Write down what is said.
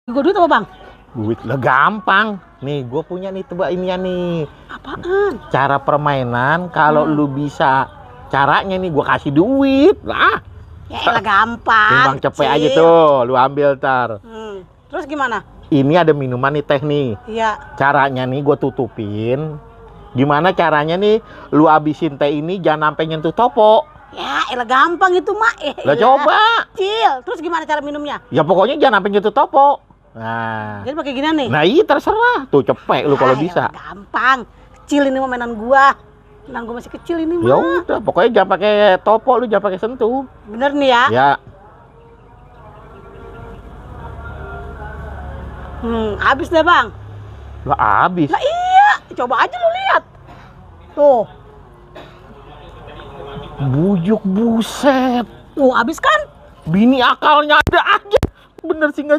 Gue duit apa bang? Duit lah gampang. Nih, gue punya nih tebak ini ya nih. Apaan? Cara permainan kalau lu bisa caranya nih gue kasih duit lah. Ya elah gampang. Timbang cepet aja Cil. tuh, lu ambil ntar. Terus gimana? Ini ada minuman nih teh nih. Iya. Caranya nih gue tutupin. Gimana caranya nih lu habisin teh ini jangan sampai nyentuh topo. Ya elah gampang itu mak. Lah coba. Cil. Terus gimana cara minumnya? Ya pokoknya jangan sampai nyentuh topo. Nah. Jadi pakai gini nih. Nah iya terserah. Tuh cepet lu kalau bisa. Elah, gampang. Kecil ini mah mainan gua. Mainan gua masih kecil ini mah. Ya udah, pokoknya jangan pakai topo, lu jangan pakai sentuh. Bener nih ya? Ya. Habis deh bang. Lah habis. Lah iya. Coba aja lu lihat. Tuh. Bujuk buset. Tuh habis kan? Bini akalnya ada aja. Bener sih nggak